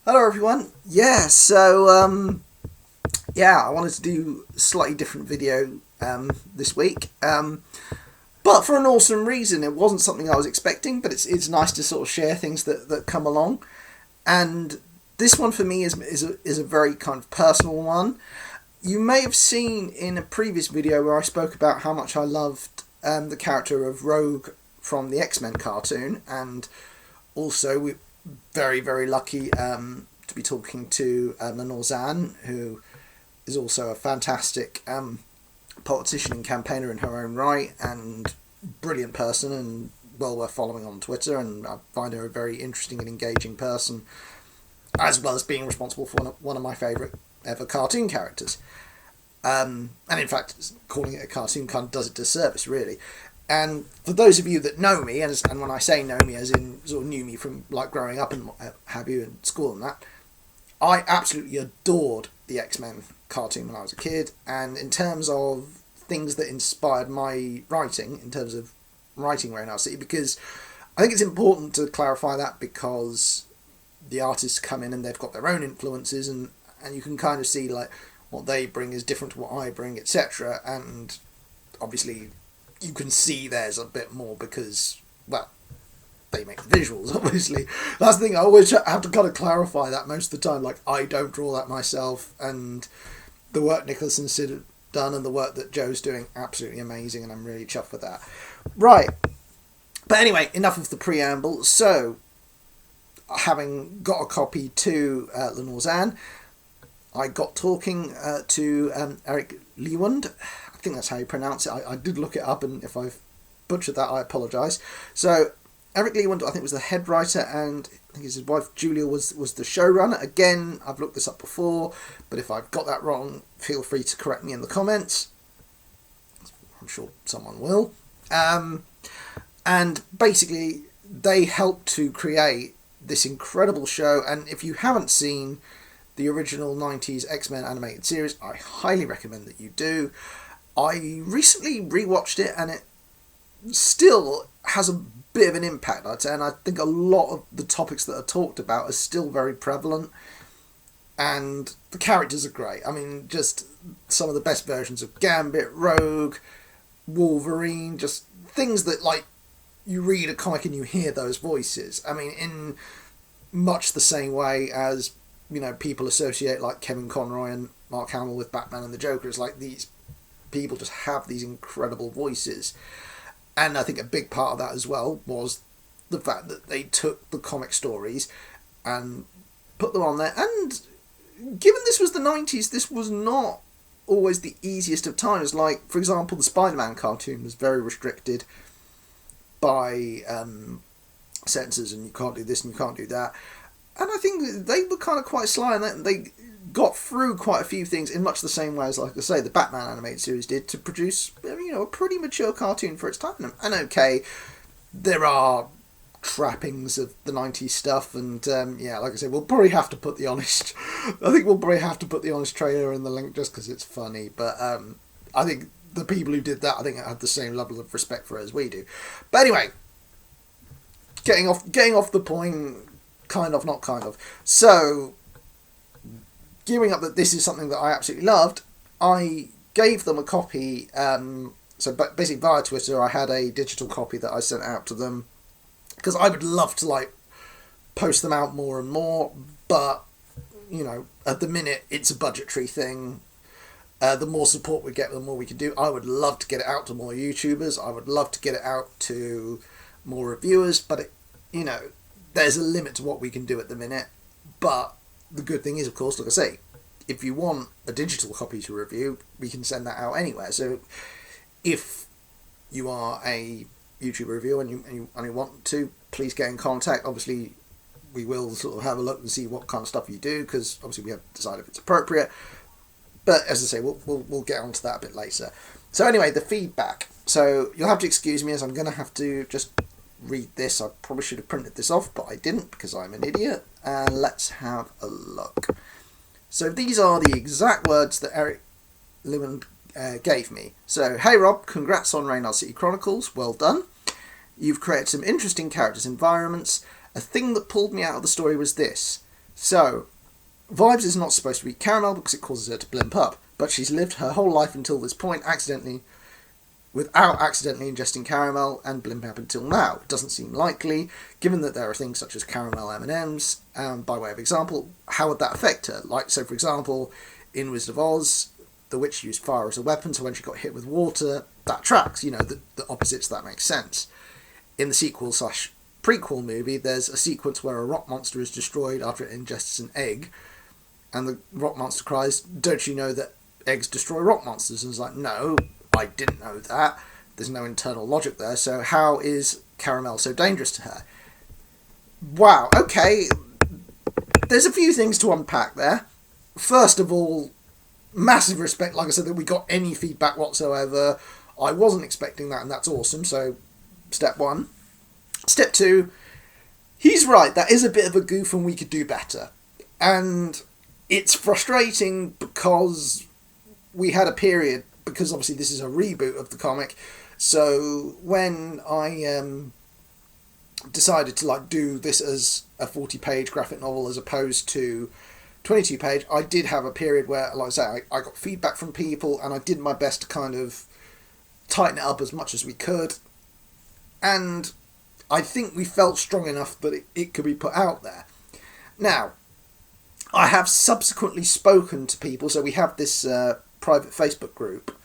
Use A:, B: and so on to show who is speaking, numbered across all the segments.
A: Hello everyone. I wanted to do a slightly different video this week. But for an awesome reason. It wasn't something I was expecting, but it's nice to sort of share things that come along. And this one for me is a very kind of personal one. You may have seen in a previous video where I spoke about how much I loved the character of Rogue from the X-Men cartoon, and also we very, very lucky to be talking to Lenore Zan, who is also a fantastic politician and campaigner in her own right, and brilliant person, and well worth following on Twitter. And I find her a very interesting and engaging person, as well as being responsible for one of my favourite ever cartoon characters. And in fact, calling it a cartoon kind of does it disservice, really. And for those of you that know me, and when I say know me, as in sort of knew me from like growing up and have you in school and that, I absolutely adored the X-Men cartoon when I was a kid. And in terms of things that inspired my writing, in terms of writing Reynard City, because I think it's important to clarify that, because the artists come in and they've got their own influences, and you can kind of see like what they bring is different to what I bring, etc. And obviously you can see there's a bit more because, well, they make the visuals, obviously. That's the thing, I always have to kind of clarify that most of the time. Like, I don't draw that myself, and the work Nicholson's done and the work that Joe's doing, absolutely amazing, and I'm really chuffed with that. Right. But anyway, enough of the preamble. So, having got a copy to Lenore Zan, I got talking to Eric Lewald. I think that's how you pronounce it. I did look it up, and if I've butchered that, I apologise. So, Eric Lewald, I think, was the head writer, and I think his wife Julia was the showrunner. Again, I've looked this up before, but if I've got that wrong, feel free to correct me in the comments. I'm sure someone will. And basically, they helped to create this incredible show, and if you haven't seen the original 90s X-Men animated series, I highly recommend that you do. I recently rewatched it, and it still has a bit of an impact, I'd say, and I think a lot of the topics that are talked about are still very prevalent, and the characters are great. I mean, just some of the best versions of Gambit, Rogue, Wolverine, just things that, like, you read a comic and you hear those voices. I mean, in much the same way as, you know, people associate, like, Kevin Conroy and Mark Hamill with Batman and the Joker. It's like these people just have these incredible voices. And I think a big part of that as well was the fact that they took the comic stories and put them on there. And given this was the 90s, this was not always the easiest of times. Like, for example, the Spider-Man cartoon was very restricted by censors, and you can't do this and you can't do that. And I think they were kind of quite sly, and they got through quite a few things in much the same way as, like I say, the Batman animated series did, to produce, you know, a pretty mature cartoon for its time. And okay, there are trappings of the 90s stuff, and yeah, like I said, we'll probably have to put the honest... I think we'll probably have to put the honest trailer in the link just because it's funny, but I think the people who did that, I think, had the same level of respect for it as we do. But anyway, getting off the point, kind of, not kind of. So, gearing up that this is something that I absolutely loved, I gave them a copy. So basically via Twitter, I had a digital copy that I sent out to them, because I would love to, like, post them out more and more, but, you know, at the minute it's a budgetary thing. The more support we get, the more we can do. I would love to get it out to more YouTubers. I would love to get it out to more reviewers, but it, you know, there's a limit to what we can do at the minute. But the good thing is, of course, like I say, if you want a digital copy to review, we can send that out anywhere. So if you are a YouTube reviewer and you want to, please get in contact. Obviously, we will sort of have a look and see what kind of stuff you do, because obviously we have to decide if it's appropriate. But as I say, we'll get onto that a bit later. So anyway, the feedback. So you'll have to excuse me, as I'm going to have to just read this. I probably should have printed this off, but I didn't because I'm an idiot. And let's have a look. So these are the exact words that Eric Lewald gave me. So, hey Rob, congrats on Reynard City Chronicles. Well done. You've created some interesting characters' environments. A thing that pulled me out of the story was this. So, Vibes is not supposed to be Caramel because it causes her to blimp up, but she's lived her whole life until this point without accidentally ingesting caramel and blimping up until now. It doesn't seem likely, given that there are things such as caramel M&Ms. By way of example, how would that affect her? Like, so for example, in Wizard of Oz, the witch used fire as a weapon, so when she got hit with water, that tracks, the opposites, that makes sense. In the sequel/prequel movie, there's a sequence where a rock monster is destroyed after it ingests an egg, and the rock monster cries, "Don't you know that eggs destroy rock monsters?" And it's like, no, I didn't know that. There's no internal logic there, so how is caramel so dangerous to her? Wow, okay, there's a few things to unpack there. First of all, massive respect, like I said, that we got any feedback whatsoever. I wasn't expecting that, and that's awesome, so step one. Step two, he's right, that is a bit of a goof and we could do better. And it's frustrating because we had a period, because obviously this is a reboot of the comic, so when I decided to do this as a 40-page graphic novel as opposed to 22-page, I did have a period where, like I say, I got feedback from people and I did my best to kind of tighten it up as much as we could, and I think we felt strong enough that it could be put out there. Now, I have subsequently spoken to people, so we have this private Facebook group,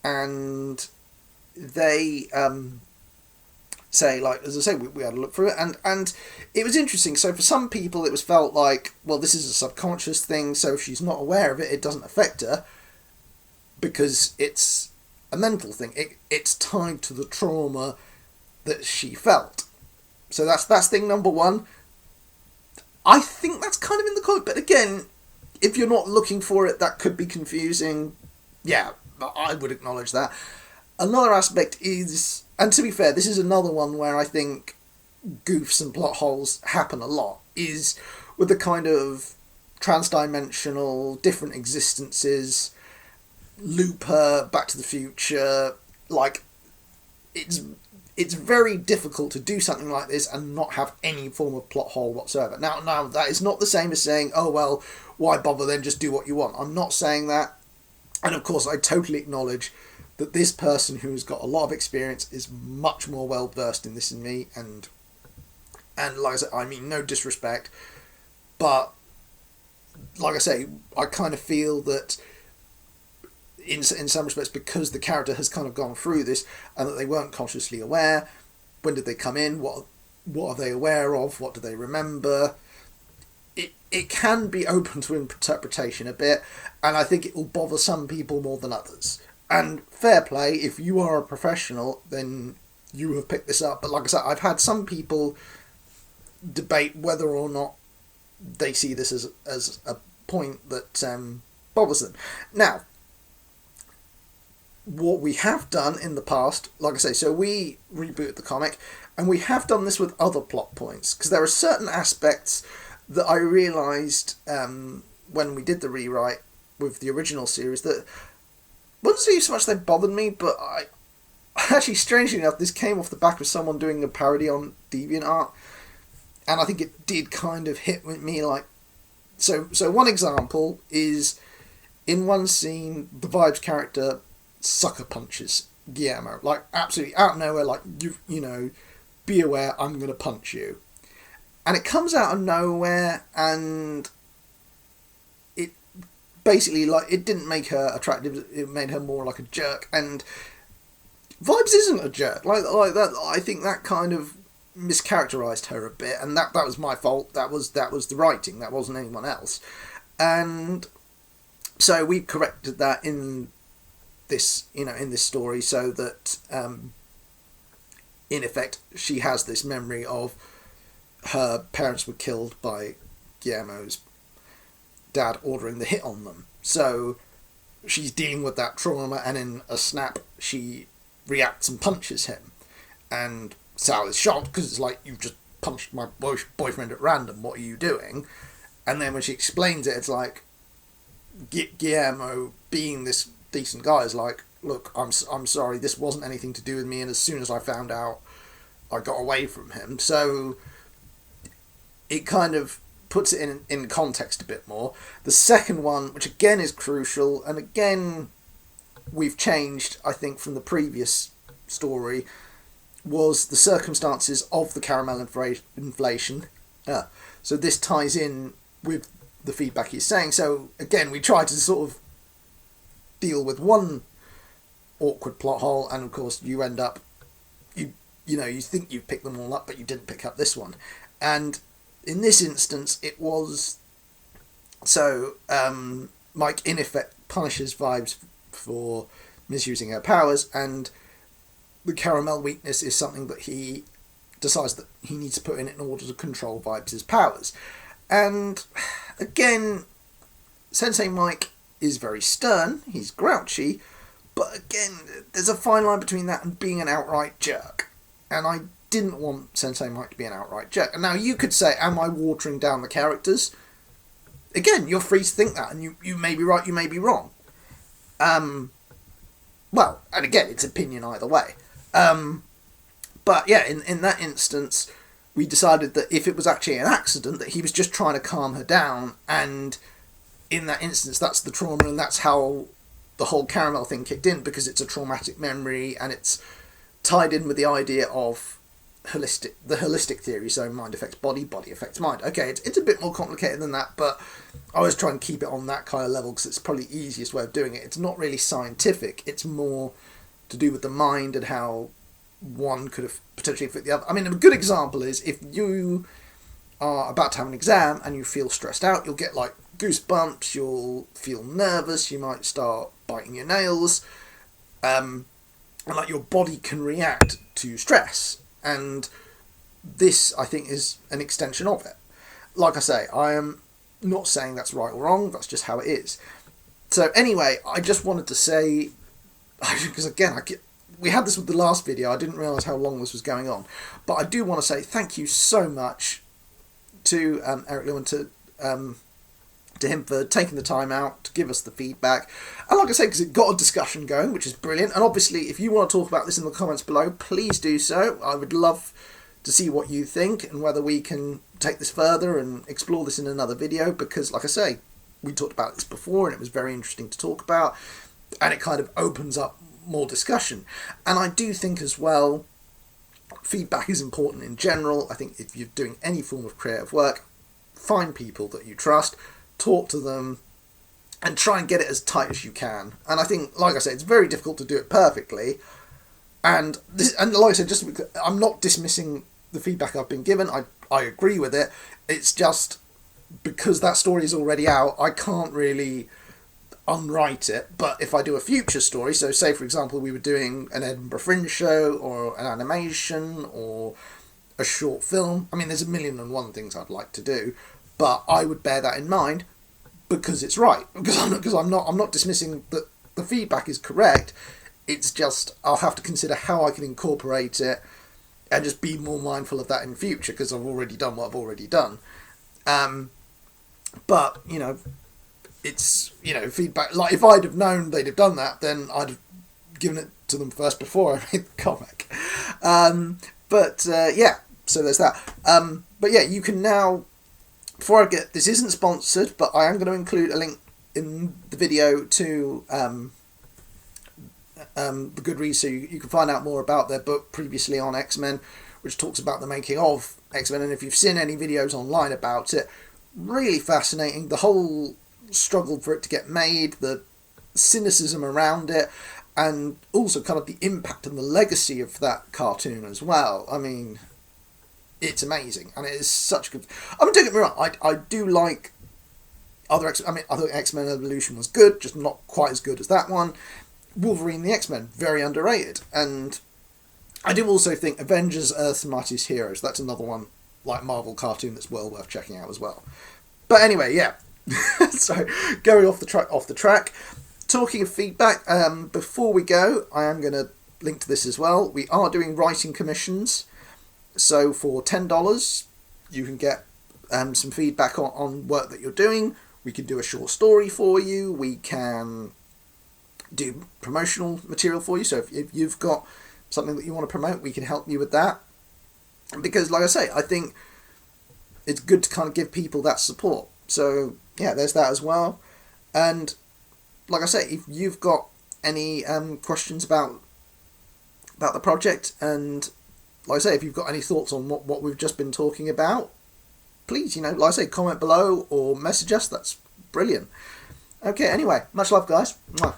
A: and they say, as I say, we had a look through it, and it was interesting. So for some people it was felt like, well, this is a subconscious thing, so if she's not aware of it, it doesn't affect her, because it's a mental thing. It's tied to the trauma that she felt. So that's thing number one. I think that's kind of in the comic, but again, if you're not looking for it, that could be confusing. Yeah, I would acknowledge that. Another aspect is, and to be fair, this is another one where I think goofs and plot holes happen a lot, is with the kind of transdimensional, different existences, Looper, Back to the Future, it's very difficult to do something like this and not have any form of plot hole whatsoever. Now, that is not the same as saying, oh, well, why bother then, just do what you want. I'm not saying that. And of course, I totally acknowledge that this person who's got a lot of experience is much more well versed in this than me. And like I said, I mean, no disrespect. But, like I say, I kind of feel that in some respects, because the character has kind of gone through this and that they weren't consciously aware. When did they come in? What are they aware of? What do they remember? It can be open to interpretation a bit, and I think it will bother some people more than others. And fair play, if you are a professional, then you have picked this up. But like I said, I've had some people debate whether or not they see this as a point that bothers them. Now, what we have done in the past, like I say, so we rebooted the comic, and we have done this with other plot points, because there are certain aspects that I realised when we did the rewrite with the original series that wouldn't say so much they bothered me, but I actually, strangely enough, this came off the back of someone doing a parody on DeviantArt, and I think it did kind of hit with me, so one example is, in one scene, the Vibes character sucker punches Guillermo, absolutely out of nowhere, be aware, I'm going to punch you. And it comes out of nowhere, and it basically, it didn't make her attractive, it made her more like a jerk, and Vibes isn't a jerk, like that. I think that kind of mischaracterised her a bit, and that was my fault, that was the writing, that wasn't anyone else. And so we corrected that in this, in this story, so that, in effect, she has this memory of her parents were killed by Guillermo's dad ordering the hit on them. So she's dealing with that trauma, and in a snap, she reacts and punches him. And Sal is shocked, because it's like, you've just punched my boyfriend at random, what are you doing? And then when she explains it, it's like, Guillermo, being this decent guy, is like, look, I'm sorry, this wasn't anything to do with me, and as soon as I found out, I got away from him. So it kind of puts it in context a bit more. The second one, which again is crucial, and again we've changed, I think, from the previous story, was the circumstances of the caramel inflation. So this ties in with the feedback he's saying. So again, we try to sort of deal with one awkward plot hole, and of course you end up, you think you've picked them all up, but you didn't pick up this one. And in this instance, it was, so Mike in effect punishes Vibes for misusing her powers, and the caramel weakness is something that he decides that he needs to put in order to control Vibes' powers. And again, Sensei Mike is very stern, he's grouchy, but again, there's a fine line between that and being an outright jerk. And I didn't want Sensei Mike to be an outright jerk. And now you could say, am I watering down the characters? Again, you're free to think that, and you may be right, you may be wrong. Well, and again, it's opinion either way. But yeah, in that instance, we decided that if it was actually an accident, that he was just trying to calm her down, and in that instance, that's the trauma, and that's how the whole caramel thing kicked in, because it's a traumatic memory, and it's tied in with the idea of the holistic theory, so mind affects body, body affects mind. Okay, it's a bit more complicated than that, but I always try and keep it on that kind of level because it's probably the easiest way of doing it. It's not really scientific, it's more to do with the mind and how one could have potentially affected the other. I mean, a good example is if you are about to have an exam and you feel stressed out, you'll get like goosebumps, you'll feel nervous, you might start biting your nails, and like your body can react to stress. And this, I think, is an extension of it. Like I say, I am not saying that's right or wrong, that's just how it is. So anyway, I just wanted to say, because again, we had this with the last video, I didn't realise how long this was going on, but I do want to say thank you so much to Eric Lewald, to him for taking the time out to give us the feedback. And like I say, because it got a discussion going, which is brilliant. And obviously, if you want to talk about this in the comments below, please do so. I would love to see what you think and whether we can take this further and explore this in another video, because like I say, we talked about this before and it was very interesting to talk about, and it kind of opens up more discussion. And I do think as well, feedback is important in general. I think if you're doing any form of creative work, find people that you trust, talk to them, and try and get it as tight as you can. And I think, like I said, it's very difficult to do it perfectly. And like I said, just because I'm not dismissing the feedback I've been given, I agree with it. It's just because that story is already out, I can't really unwrite it. But if I do a future story, so say for example we were doing an Edinburgh Fringe show or an animation or a short film, I mean there's 1,000,001 things I'd like to do, but I would bear that in mind because it's right, because I'm not dismissing that the feedback is correct. It's just I'll have to consider how I can incorporate it and just be more mindful of that in future, because I've already done what I've already done. But it's feedback. Like if I'd have known they'd have done that, then I'd have given it to them first before I made the comic. Yeah, so there's that. But yeah, you can now. Before I get, this isn't sponsored, but I am going to include a link in the video to the Goodreads, so you can find out more about their book previously on X-Men, which talks about the making of X-Men. And if you've seen any videos online about it, really fascinating. The whole struggle for it to get made, the cynicism around it, and also kind of the impact and the legacy of that cartoon as well. I mean, it's amazing, and it is such good. I mean, don't get me wrong, I do like other I thought X-Men Evolution was good, just not quite as good as that one. Wolverine the X-Men, very underrated. And I do also think Avengers Earth's Mightiest Heroes, that's another one, like Marvel cartoon, that's well worth checking out as well. But anyway, yeah. So, going off the track, talking of feedback, before we go, I am going to link to this as well. We are doing writing commissions. So for $10, you can get some feedback on work that you're doing. We can do a short story for you. We can do promotional material for you. So if you've got something that you want to promote, we can help you with that. Because, like I say, I think it's good to kind of give people that support. So yeah, there's that as well. And like I say, if you've got any questions about the project, and like I say, if you've got any thoughts on what we've just been talking about, please, like I say, comment below or message us. That's brilliant. Okay, anyway, much love, guys. Mwah.